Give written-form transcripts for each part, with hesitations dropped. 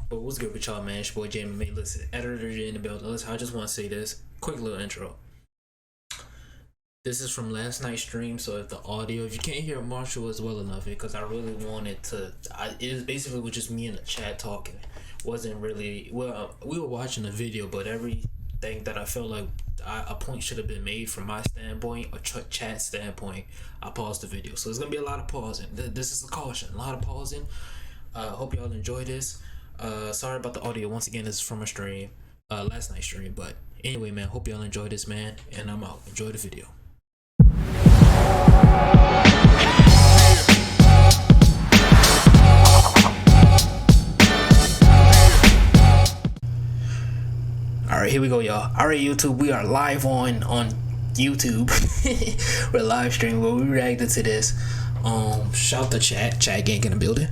But what's good with y'all, man? It's your boy MMA. Listen, editor in the building. Listen, I just want to say this quick little intro. This is from last night's stream, so if the audio, if you can't hear Marshall as well enough, because I really wanted to, it was basically just me in the chat talking. Wasn't really, well, we were watching the video, but everything that I felt like a point should have been made from my standpoint, or chat standpoint, I paused the video. So there's going to be a lot of pausing. This is a caution, a lot of pausing. Hope y'all enjoy this. Sorry about the audio. Once again, this is from a stream, last night's stream. But anyway, man, hope y'all enjoy this, man. And I'm out. Enjoy the video. All right, here we go, y'all. All right, YouTube, we are live on YouTube. We're live streaming, but we reacted to this. Shout the chat gang in the building.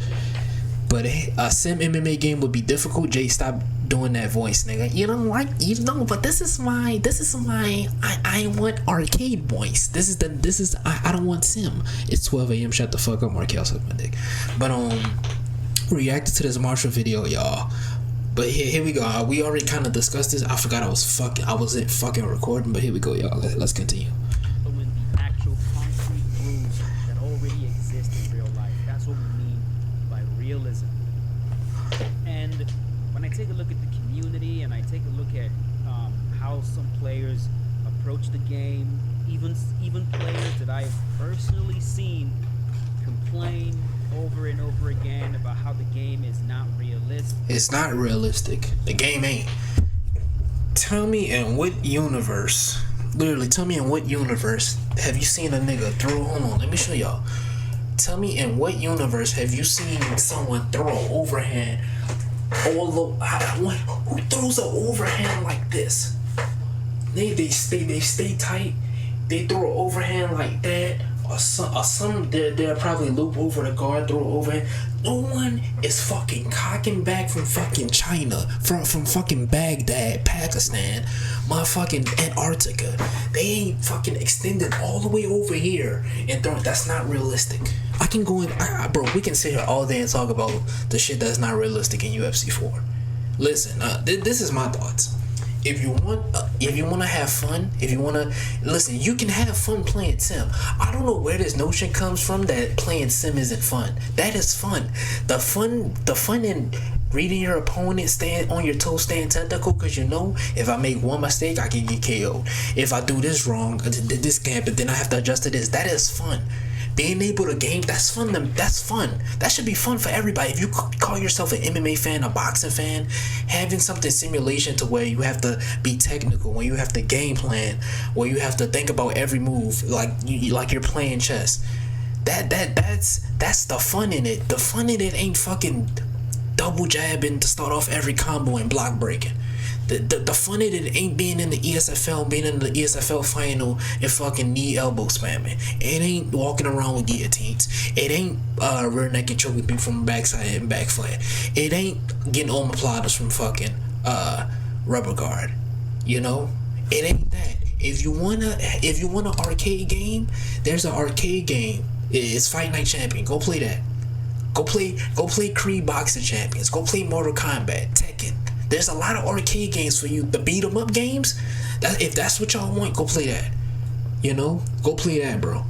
But a sim MMA game would be difficult. Jay, stop doing that voice, nigga. You don't like, you know, but this is my I want arcade voice. I don't want sim. It's 12 a.m. Shut the fuck up, Markel, suck my dick. But reacted to this Marshall video, y'all. But here we go. We already kind of discussed this. I forgot I wasn't fucking recording. But here we go, y'all. Let's continue. Following the actual concrete rules that already exist in real life. That's what we mean by realism. And when I take a look at the community and I take a look at how some players approach the game, even players that I've personally seen complain over and over again about how the game is not realistic. It's not realistic. The game ain't. Tell me in what universe, literally tell me in what universe have you seen a nigga throw, hold on, let me show y'all. Tell me in what universe have you seen someone throw an overhand who throws an overhand like this? They stay tight, they throw an overhand like that. Or some they'll probably loop over the guard, throw overhand. No one is fucking cocking back from fucking China, from fucking Baghdad, Pakistan, motherfucking Antarctica. They ain't fucking extended all the way over here and throwing. That's not realistic. I can go in, bro. We can sit here all day and talk about the shit that's not realistic in UFC 4. Listen, this is my thoughts. If you want to have fun, if you want to listen, you can have fun playing sim. I don't know where this notion comes from that playing sim isn't fun. That is fun. The fun in reading your opponent, staying on your toes, staying technical, because you know if I make one mistake, I can get KO'd. If I do this wrong, this camp, but then I have to adjust to this. That is fun. Being able to game, that's fun. That's fun. That should be fun for everybody. If you call yourself an MMA fan, a boxing fan, having something simulation to where you have to be technical, when you have to game plan, where you have to think about every move, like you're playing chess. That's the fun in it. The fun in it ain't fucking double jabbing to start off every combo and block breaking. The fun in it ain't being in the ESFL, being in the ESFL final and fucking knee elbow spamming. It ain't walking around with guillotines. It ain't rear naked choking people from backside and back flat. It ain't getting omoplatas from fucking rubber guard. You know? It ain't that. If you want an arcade game, there's an arcade game. It's Fight Night Champion. Go play that. Go play Creed Boxing Champions. Go play Mortal Kombat, Tekken. There's a lot of arcade games for you. The beat 'em up games, if that's what y'all want, go play that. You know, go play that, bro.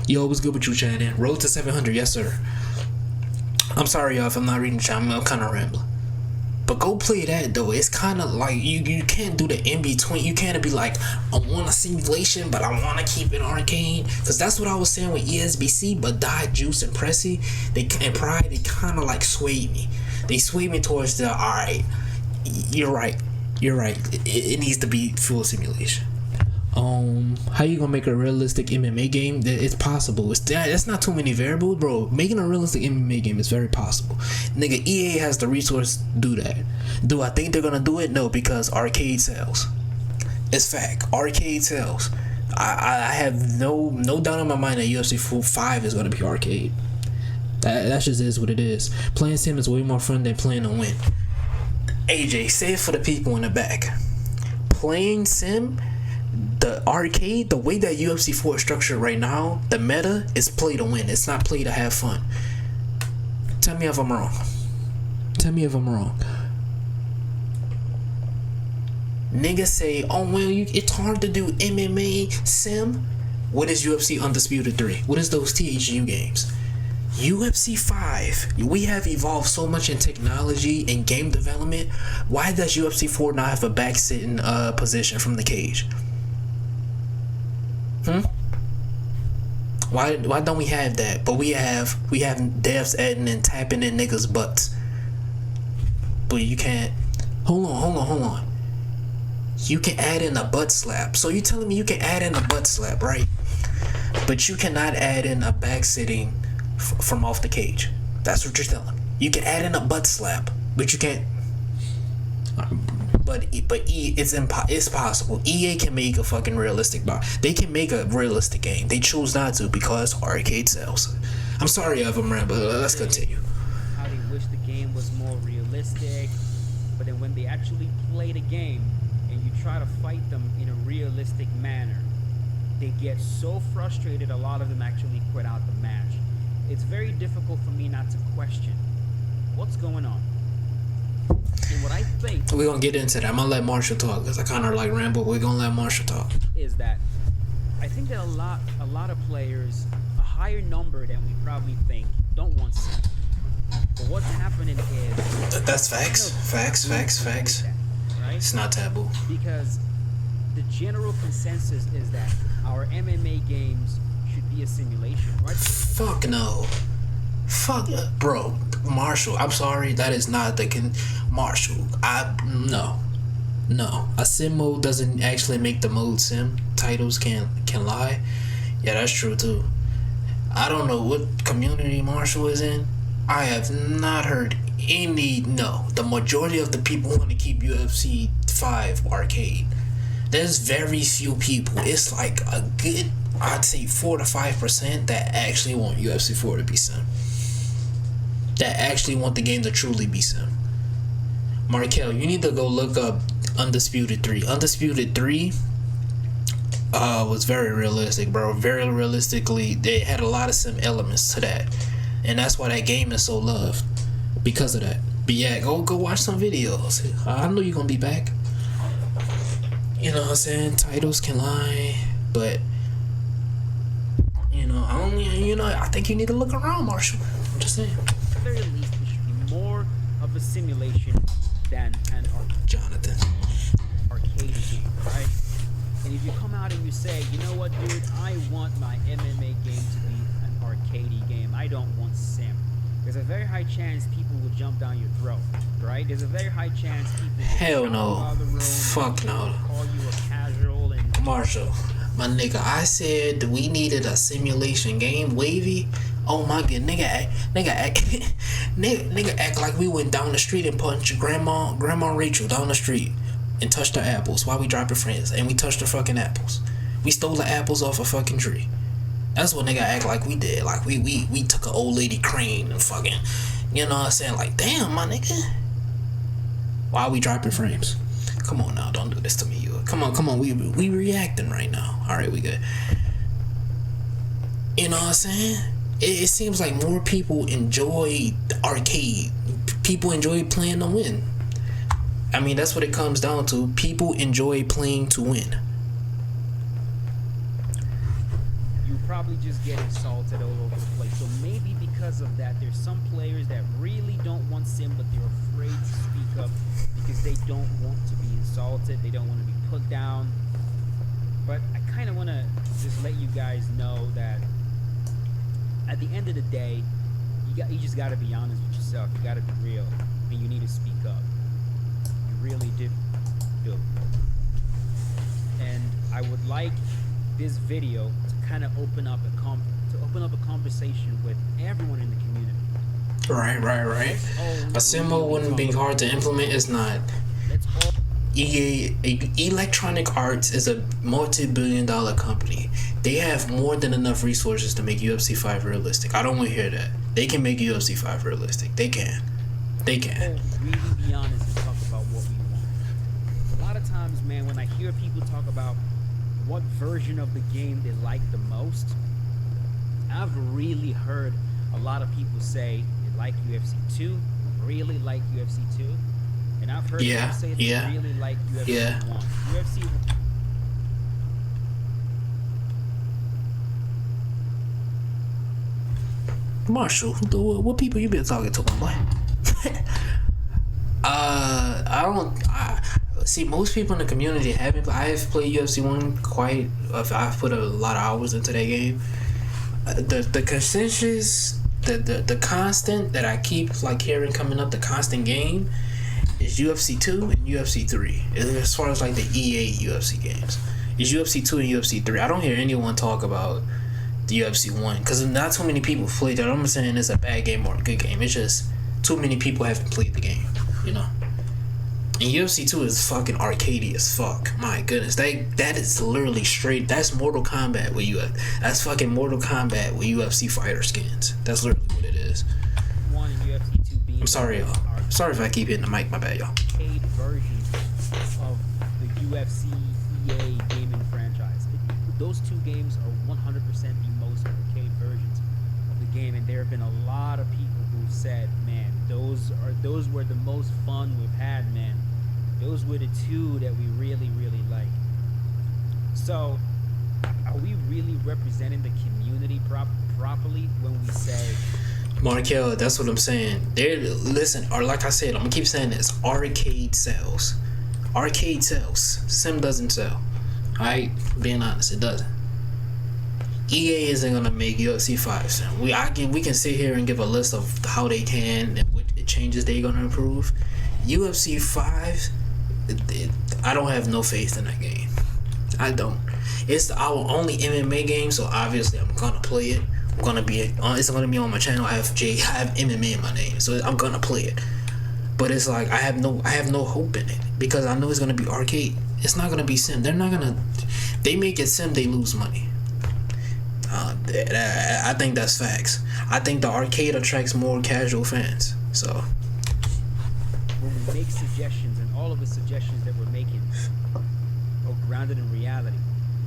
Yo, what's good with you, Shannon? Road to 700, yes sir. I'm sorry, y'all, if I'm not reading the chat. I'm kind of rambling. But go play that though. It's kind of like you can't do the in between. You can't be like, I want a simulation, but I want to keep it arcade. Cause that's what I was saying with ESBC. But Die, Juice, and Pressy, and Pride, they kind of like swayed me. They swayed me towards the alright. You're right. It needs to be full simulation. How you gonna make a realistic MMA game? It's possible. It's not too many variables, bro. Making a realistic MMA game is very possible. Nigga, EA has the resource to do that. Do I think they're gonna do it? No, because arcade sells. It's fact. Arcade sells. I have no doubt in my mind that UFC 5 is gonna be arcade. That just is what it is. Playing sim is way more fun than playing to win. AJ, say it for the people in the back. Playing sim, the arcade, the way that UFC 4 is structured right now, the meta is play to win. It's not play to have fun. Tell me if I'm wrong. Tell me if I'm wrong. Niggas say, oh well, it's hard to do MMA sim. What is UFC Undisputed 3? What is those THQ games? UFC 5. We have evolved so much in technology and game development. Why does UFC 4 not have a back sitting position from the cage? Why don't we have that? But we have devs adding and tapping in niggas' butts. But you can't. Hold on. You can add in a butt slap. So you telling me you can add in a butt slap, right? But you cannot add in a back sitting from off the cage. That's what you're telling me. You can add in a butt slap, but you can't. But it's possible. EA can make a fucking realistic box. They can make a realistic game. They choose not to because arcade sells. I'm sorry, Evan, but let's continue. How they wish the game was more realistic, but then when they actually play the game and you try to fight them in a realistic manner, they get so frustrated. A lot of them actually quit out the match. It's very difficult for me not to question what's going on. And what I think we're gonna get into that. I'm gonna let Marshall talk because I kind of like ramble. We're gonna let Marshall talk. Is that I think that a lot of players, a higher number than we probably think, don't want sim. But what's happening is that's facts. Facts. That, right? It's not taboo Because the general consensus is that our MMA games should be a simulation, right? Fuck no. Fuck, bro. Marshall, I'm sorry. That is not the Marshall. No. A sim mode doesn't actually make the mode sim. Titles can lie. Yeah, that's true too. I don't know what community Marshall is in. I have not heard any. No, the majority of the people want to keep UFC 5 arcade. There's very few people. It's like a good, I'd say 4 to 5% that actually want UFC 4 to be sim. That actually want the game to truly be sim. Markel, you need to go look up Undisputed 3. Undisputed 3 was very realistic, bro. Very realistically, they had a lot of sim elements to that. And that's why that game is so loved. Because of that. But yeah, go watch some videos. I know you're gonna be back. You know what I'm saying? Titles can lie. But I think you need to look around, Marshall. I'm just saying. At the very least, it should be more of a simulation than an Jonathan arcade game, right? And if you come out and you say, you know what, dude, I want my MMA game to be an arcadey game. I don't want sim. There's a very high chance people will jump down your throat, right? There's a very high chance people will hell jump no. out of the room, Fuck no. Call you a casual and Marshall, my nigga, I said we needed a simulation game, wavy. Oh my god, nigga act like we went down the street and punched Grandma Rachel down the street and touched her apples while we dropped her friends, and we touched her fucking apples. We stole the apples off a fucking tree. That's what nigga act like we did. Like we took an old lady crane and fucking, you know what I'm saying? Like, damn, my nigga. Why we dropping frames? Come on now, don't do this to me. Come on, we reacting right now. Alright, we good. You know what I'm saying? It seems like more people enjoy the arcade. People enjoy playing to win. I mean, that's what it comes down to. People enjoy playing to win. you probably just get insulted all over the place. So maybe because of that, there's some players that really don't want sim, but they're afraid to speak up because they don't want to be insulted. They don't want to be put down. But I kind of want to just let you guys know that at the end of the day, you just got to be honest with yourself. You got to be real, and you need to speak up. You really do. And I would like this video to kind of open up a conversation with everyone in the community. Right. A symbol wouldn't be hard to implement. It's not. Electronic Arts is a multi-billion-dollar company. They have more than enough resources to make UFC 5 realistic. I don't want to hear that. They can make UFC 5 realistic. They can. Really be honest and talk about what we want. A lot of times, man, when I hear people talk about what version of the game they like the most, I've really heard a lot of people say they like UFC 2, really like UFC 2, and I've heard Yeah, people say they yeah, really like UFC yeah. 1. UFC. Marshall, what people you been talking to, my boy? I don't. See, most people in the community haven't. I've played UFC 1 quite. I've put a lot of hours into that game. The consensus, the constant that I keep like hearing coming up, the constant game is UFC 2 and UFC 3. As far as like the EA UFC games, is UFC 2 and UFC 3. I don't hear anyone talk about the UFC 1 because not too many people played that. I'm not saying it's a bad game or a good game. It's just too many people haven't played the game, you know. And UFC 2 is fucking arcadey as fuck. My goodness, that is literally straight. That's Mortal Kombat with you. That's fucking Mortal Kombat with UFC fighter skins. That's literally what it is. 1 and UFC 2 being. I'm sorry, y'all. Sorry if I keep hitting the mic. My bad, y'all. Arcade version of the UFC EA gaming franchise. Those two games are 100% the most arcade versions of the game, and there have been a lot of people who said, "Man, those were the most fun we've had, man. Those were the two that we really, really liked." So, are we really representing the community properly when we say, Markel, that's what I'm saying. Listen, or like I said, I'm gonna keep saying this. Arcade sells. Arcade sells. Sim doesn't sell. Alright? Being honest, it doesn't. EA isn't gonna make UFC 5 sim. We can sit here and give a list of how they can and what changes they're gonna improve. UFC 5, I don't have no faith in that game. I don't. It's our only MMA game, so obviously I'm gonna play it. It's gonna be on my channel. I have MMA in my name, so I'm gonna play it. But it's like I have no hope in it because I know it's gonna be arcade. It's not gonna be sim. They make it sim, they lose money. I think that's facts. I think the arcade attracts more casual fans. So when we make suggestions, and all of the suggestions that we're making are grounded in reality,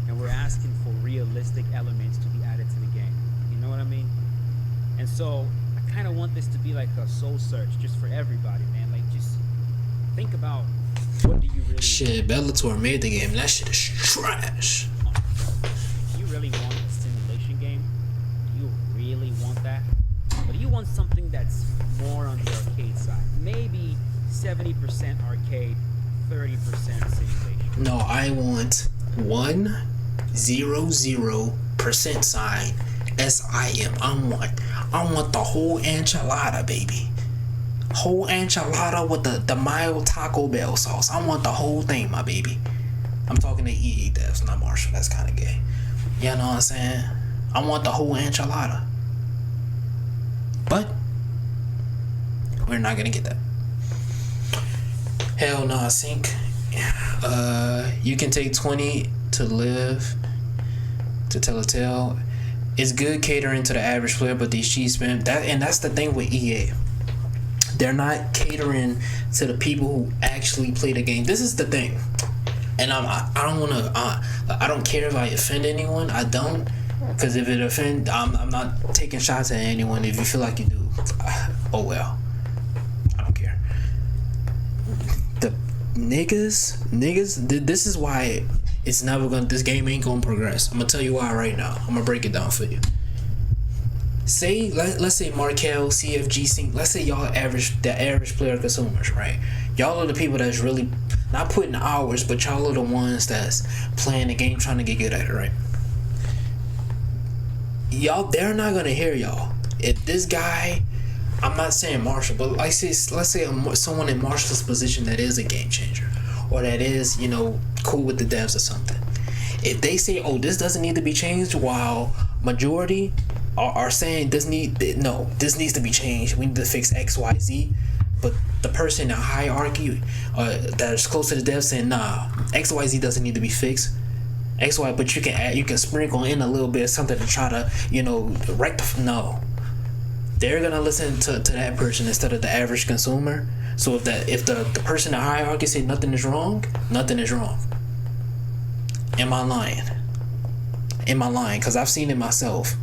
and we're asking for realistic elements to be added to the game. You know what I mean? And so I kind of want this to be like a soul search just for everybody, man. Like, just think about, what do you really shit, Bellator made the game. That shit is trash. Do you really want a simulation game? Do you really want that? Or do you want something that's more on the arcade side? Maybe 70% arcade, 30% simulation. No, I want 100% sign SIM. I want the whole enchilada, baby. Whole enchilada with the mild Taco Bell sauce. I want the whole thing, my baby. I'm talking to EA devs, not Marshall. That's kind of gay. You know what I'm saying? I want the whole enchilada. But we're not gonna get that. Hell no, I think you can take 20 to live to tell a tale. It's good catering to the average player, but these cheese spam that's the thing with EA. They're not catering to the people who actually play the game. This is the thing, and I don't care if I offend anyone. I don't, because if it offend, I'm not taking shots at anyone. If you feel like you do, oh well, I don't care. The niggas, this is why it's never gonna. This game ain't gonna progress. I'm gonna tell you why right now. I'm gonna break it down for you. Say let's say Markel, CFG, Sync. Let's say y'all the average player consumers, right? Y'all are the people that's really not putting hours, but y'all are the ones that's playing the game, trying to get good at it, right? Y'all, they're not gonna hear y'all. If this guy, I'm not saying Marshall, but let's say someone in Marshall's position that is a game changer, or that is, cool with the devs or something. If they say, oh, this doesn't need to be changed, while majority are saying this needs to be changed, we need to fix XYZ, but the person in the hierarchy that is close to the devs saying, nah, XYZ doesn't need to be fixed. XY, but you can sprinkle in a little bit of something to try to, rectify. No, they're gonna listen to that person instead of the average consumer. So if the person in the hierarchy say nothing is wrong, nothing is wrong. Am I lying? Because I've seen it myself.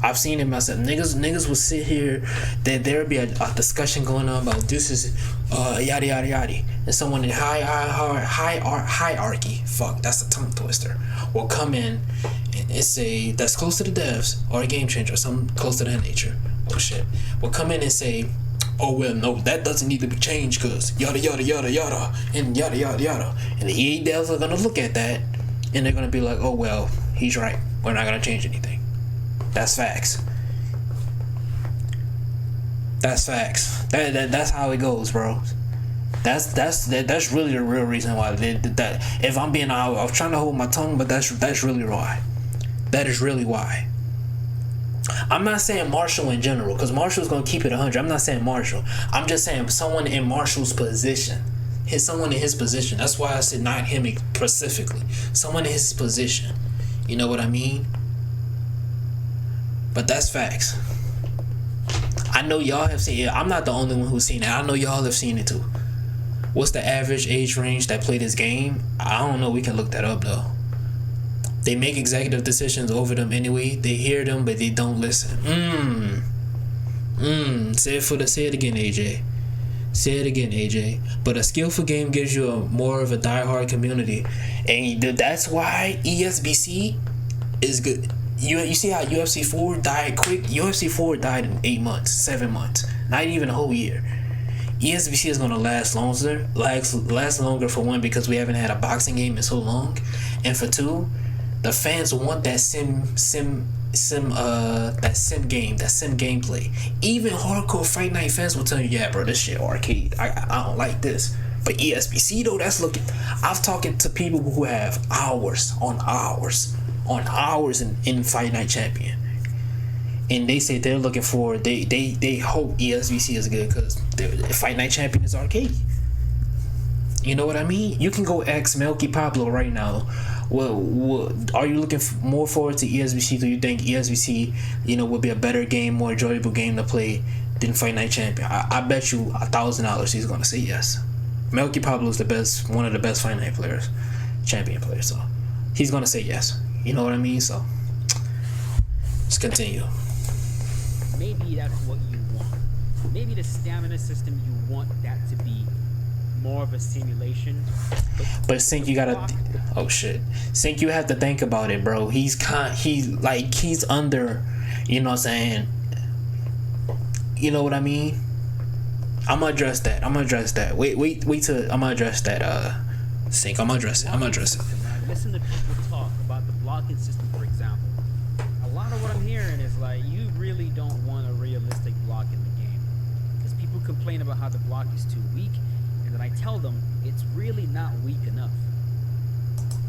I've seen it myself. Niggas will sit here. There would be a discussion going on about this is yada yada yada, and someone in hierarchy. Fuck, that's a tongue twister. Will come in and say that's close to the devs or a game changer or something close to that nature. Oh shit. Will come in and say, oh well, no, that doesn't need to be changed because yada yada yada yada and yada yada yada. And the EA devs are gonna look at that and they're gonna be like, oh well, he's right. We're not gonna change anything. That's facts. That's facts. That's how it goes, bro. That's really the real reason why they did that. If I'm being, I was trying to hold my tongue, but that's really why. That is really why. I'm not saying Marshall in general, because Marshall's gonna keep it 100. I'm not saying Marshall. I'm just saying someone in Marshall's position. Someone in his position. That's why I said not him specifically. Someone in his position. You know what I mean? But that's facts. I know y'all have seen it. I'm not the only one who's seen it. I know y'all have seen it too. What's the average age range that play this game? I don't know. We can look that up though. They make executive decisions over them anyway. They hear them, but they don't listen. Say it again, AJ. Say it again, AJ. But a skillful game gives you more of a diehard community, and that's why ESBC is good. You see how UFC 4 died quick? UFC 4 died in 8 months, 7 months, not even a whole year. ESBC is gonna last longer for one, because we haven't had a boxing game in so long, and for two, the fans want that sim gameplay. Even hardcore Fight Night fans will tell you, yeah, bro, this shit arcade. I don't like this. But ESBC though, that's looking. I've talked to people who have hours in Fight Night Champion, and they say they're looking for. They hope ESBC is good because Fight Night Champion is arcade. You know what I mean? You can go ask Melky Pablo right now. Well, are you looking more forward to ESBC? Do you think ESBC, would be a better game, more enjoyable game to play than Fight Night Champion? I bet you $1,000 he's gonna say yes. Melky Pablo is one of the best Fight Night players, champion players. So he's gonna say yes. You know what I mean? So let's continue. Maybe that's what you want. Maybe the stamina system, you want that to be more of a simulation. But Sync, you gotta. Oh shit, Sync, you have to think about it, bro. He's under. You know what I'm saying? You know what I mean? I'm gonna address that. Wait till I'm gonna address that. Sync, I'm gonna address it. Listen to people talk about the blocking system, for example. A lot of what I'm hearing is like, you really don't want a realistic block in the game, because people complain about how the block is too weak, and then I tell them it's really not weak enough.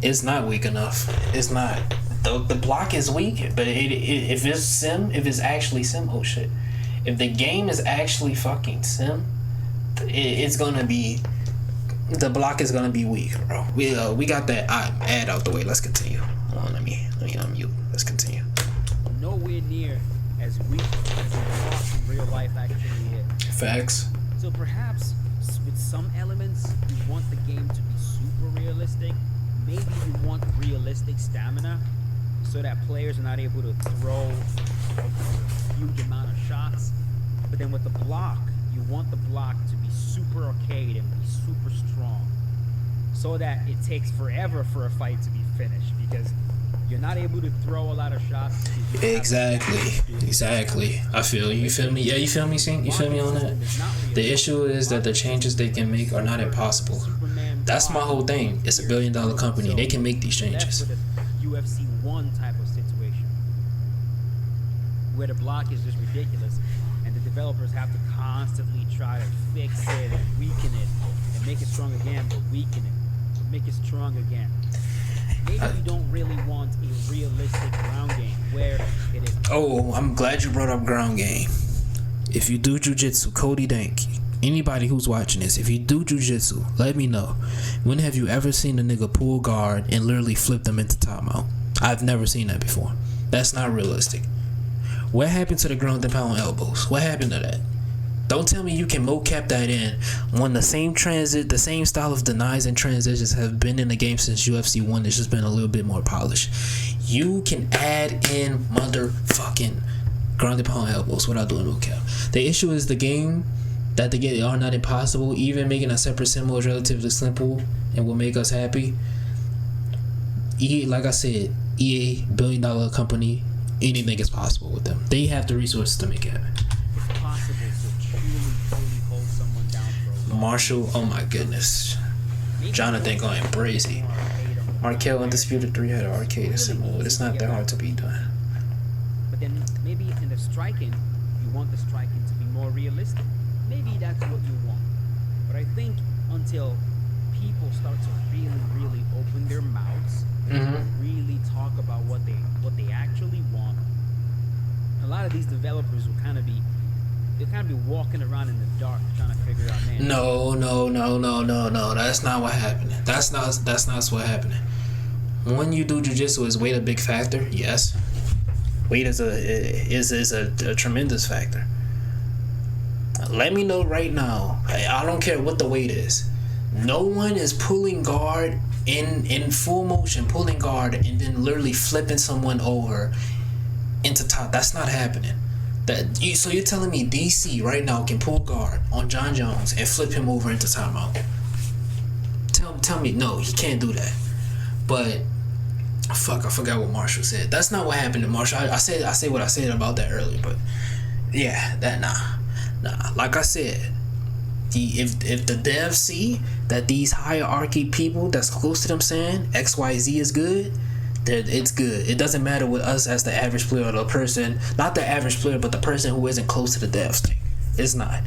It's not weak enough. It's not. The block is weak, but if it's actually sim, oh shit. If the game is actually fucking sim, it's gonna be. The block is gonna be weak, bro. We got that ad out the way. Let's continue. Hold on, let me unmute. Let's continue. Nowhere near as weak as the block in real life actually is. Facts. So perhaps with some elements, you want the game to be super realistic. Maybe you want realistic stamina, so that players are not able to throw a huge amount of shots. But then with the block, you want the block to be super arcade and be super strong, so that it takes forever for a fight to be finished, because you're not able to throw a lot of shots. Exactly. I feel you. You feel me? Yeah, you feel me, Sync? You feel me on that? The issue is that the changes they can make are not impossible. That's my whole thing. It's $1 billion company. They can make these changes. UFC 1 type of situation, where the block is just ridiculous, and the developers have to constantly try to fix it and weaken it and make it strong again, but weaken it, but make it strong again. Maybe you don't really want a realistic ground game where it is. Oh, I'm glad you brought up ground game. If you do jujitsu, Cody Dank, anybody who's watching this, if you do jujitsu, let me know. When have you ever seen a nigga pull guard and literally flip them into timeout? I've never seen that before. That's not realistic. What happened to the ground and pound elbows? What happened to that? Don't tell me you can mocap that in when the same style of denies and transitions have been in the game since UFC 1. It's just been a little bit more polished. You can add in motherfucking grounded pound elbows without doing no cap. The issue is the game that they get are not impossible. Even making a separate symbol is relatively simple and will make us happy. Like I said, EA, $billion company, anything is possible with them. They have the resources to make it happen. It's possible to truly hold someone down for a long Marshall, oh my goodness. Jonathan going crazy. Markel Undisputed 3 had an arcade symbol. It's not that hard to be done. But then maybe in the striking, you want the striking to be more realistic. Maybe that's what you want. But I think until people start to really open their mouths, really talk about what they actually want, a lot of these developers will kind of be walking around in the dark trying to figure out, man. No. That's not what happened. That's not what happened. When you do jujitsu, is weight a big factor? Yes. Weight is a tremendous factor. Let me know right now. I don't care what the weight is. No one is pulling guard in full motion, pulling guard, and then literally flipping someone over into top. That's not happening. So you're telling me DC right now can pull guard on John Jones and flip him over into timeout? Tell me no, he can't do that. But fuck, I forgot what Marshall said. That's not what happened to Marshall. I said what I said about that earlier, but yeah, that nah. Like I said, if the devs see that these hierarchy people that's close to them saying XYZ is good, that it's good. It doesn't matter with us as the average player or the person, not the average player, but the person who isn't close to the devs thing. It's not.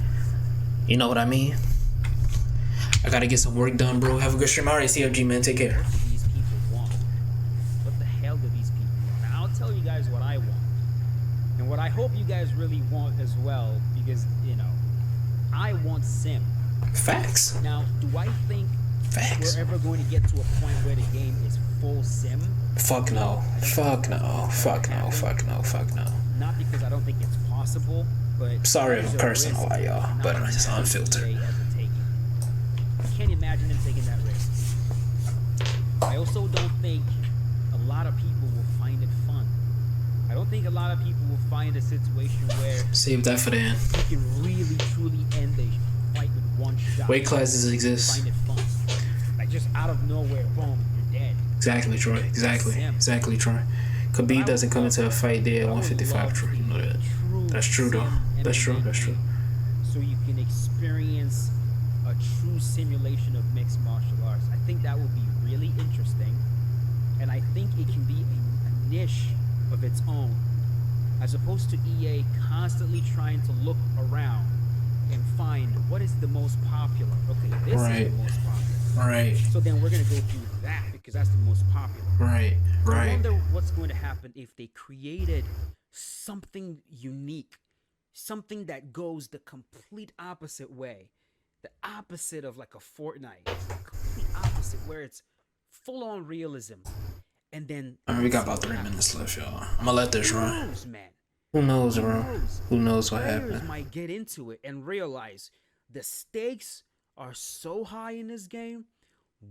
You know what I mean? I gotta get some work done, bro. Have a good stream. Alright, CFG, man. Take care. What do these people want? What the hell do these people want? And I'll tell you guys what I want. And what I hope you guys really want as well, because, I want sim. Facts. Now, do I think Facts. we're ever going to get to a point where the game is full sim? Fuck no. Fuck no. Not because I don't think it's possible, but Sorry if I'm cursing a lot, y'all, but I'm just unfiltered. I can't imagine them taking that risk. I also don't think a lot of people will find it fun. I don't think a lot of people will find a situation where Save that for the end. you can really truly end a fight with one shot. Weight classes exist. Find it fun. Like just out of nowhere, boom, you're dead. Exactly, Troy. Exactly, Troy. Khabib doesn't come into a fight there at 155, Troy. You know that. That's true, though. That's true. So you can experience a true simulation of mixed martial arts. I think that would be really interesting, and I think it can be a niche of its own, as opposed to EA constantly trying to look around and find what is the most popular. Okay, this is the most popular. Right. So then we're gonna go through that because that's the most popular. Right. I wonder what's going to happen if they created something unique, something that goes the complete opposite way, the opposite of like a Fortnite, the complete opposite where it's full-on realism, and then Alright, we got about 3 minutes left, y'all. I'm gonna let this run. Who knows, man? Who knows, bro? Who knows what Players happened? might get into it and realize the stakes are so high in this game.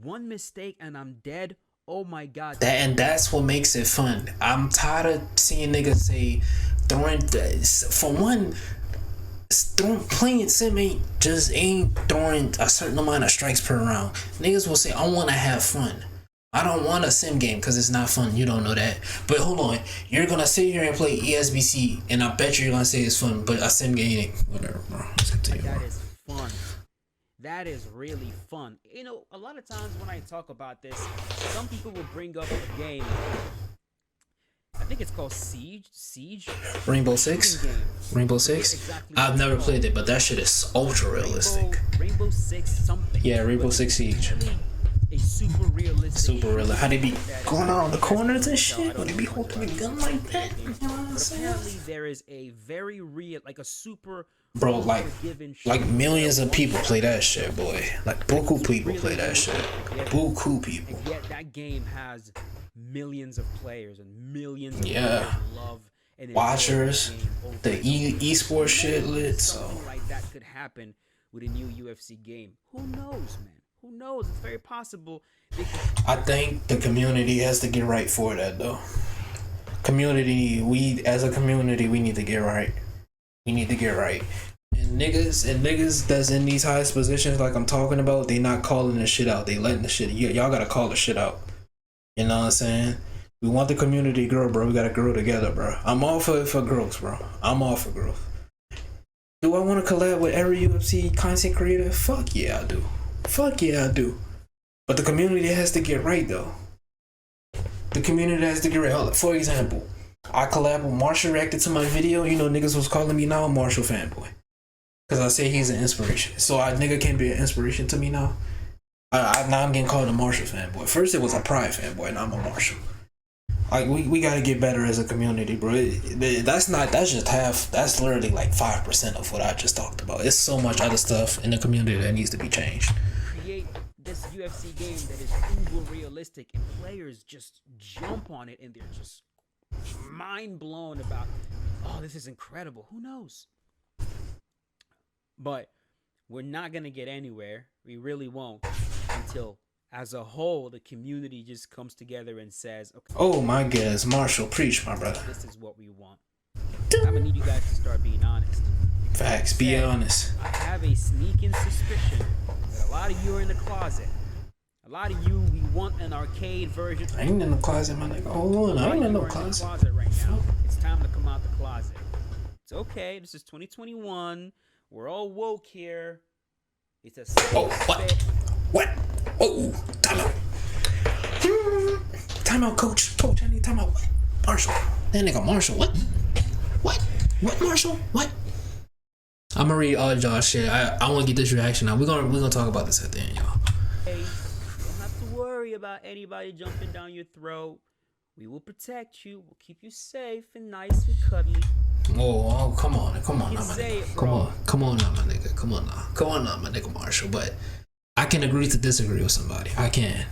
One mistake and I'm dead. Oh my god. That's what makes it fun. I'm tired of seeing niggas say playing sim ain't throwing a certain amount of strikes per round. Niggas will say, I wanna have fun. I don't want a sim game because it's not fun. You don't know that. But hold on. You're going to sit here and play ESBC and I bet you're going to say it's fun, but a sim game ain't. Whatever, bro. Let's continue. That is fun. That is really fun. You know, a lot of times when I talk about this, some people will bring up a game. I think it's called Siege. Rainbow Six? Rainbow Six? Exactly I've never played it, but that shit is ultra realistic. Rainbow Six something. Yeah, Rainbow Six Siege. A super realistic. How they be going around the corners and shit? When they be holding a gun like that? You know what I'm saying? Apparently there is a very real, like a super. Bro, like millions of people play that shit, boy. Like buku people play that shit. Buku people. And yet that game has millions of players and millions of Yeah. players love and Watchers. The esports shit lit. So something like that could happen with a new UFC game. Who knows, man? Who knows? It's very possible. I think the community has to get right for that though. community, we as a community, we need to get right. We need to get right. And niggas that's in these highest positions, like I'm talking about, they not calling the shit out. They letting the shit. Y'all gotta call the shit out. You know what I'm saying? We want the community to grow, bro. We gotta grow together, bro. I'm all for growth, bro. I'm all for growth. Do I want to collab with every UFC content creator? Fuck yeah, I do. Fuck yeah, I do. But the community has to get right, though. The community has to get right. For example, I collab with Marshall, reacted to my video. You know, niggas was calling me now a Marshall fanboy. Because I say he's an inspiration. So a nigga can't be an inspiration to me now. Now I'm getting called a Marshall fanboy. First it was a Pride fanboy, now I'm a Marshall. Like we gotta get better as a community, bro. That's literally like 5% of what I just talked about. It's so much other stuff in the community that needs to be changed. Create this UFC game that is uber realistic, and players just jump on it and they're just mind blown about, oh, this is incredible. Who knows? But we're not gonna get anywhere. We really won't until, as a whole, the community just comes together and says, okay, oh my goodness, Marshall, preach, my brother. This is what we want. I'm gonna need you guys to start being honest. Facts, be honest. I have a sneaking suspicion that a lot of you are in the closet. A lot of you, we want an arcade version. I ain't in the closet, my nigga. Hold on, I ain't in no closet. Right now. It's time to come out the closet. It's okay. This is 2021. We're all woke here. It's a safe what? What? Oh, time out. Time out, coach. Coach, I need time out. What? Marshall. That nigga Marshall. What? What? What, Marshall? What? I'm gonna read all y'all shit. I want to get this reaction now. We're gonna talk about this at the end, y'all. Hey, you don't have to worry about anybody jumping down your throat. We will protect you. We'll keep you safe and nice and cuddly. Oh, come on now, my nigga. Come on now, my nigga. Come on now, my nigga Marshall. But I can agree to disagree with somebody. I can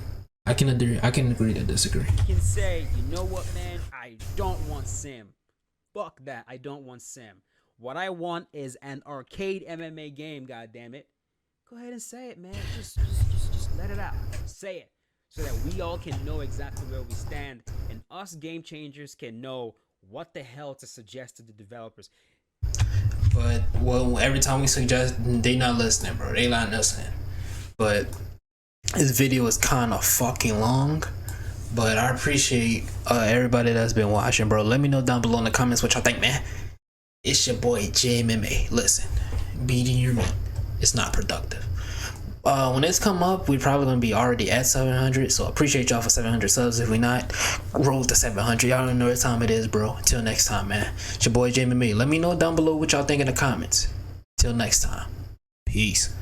agree to disagree. You can say, you know what, man? I don't want Sim. Fuck that. I don't want Sim. What I want is an arcade MMA game. Goddammit. Go ahead and say it, man. Just let it out. Say it, so that we all can know exactly where we stand, and us game changers can know what the hell to suggest to the developers. But well, every time we suggest, they not listening, bro. They not listening. But this video is kind of fucking long. But I appreciate everybody that's been watching, bro. Let me know down below in the comments what y'all think, man. It's your boy JMMA. Listen, beating your meat, it's not productive. When this come up, we probably gonna be already at 700. So appreciate y'all for 700 subs. If we not, roll to 700. Y'all don't know what time it is, bro. Until next time, man. It's your boy JMMA. Let me know down below what y'all think in the comments. Till next time. Peace.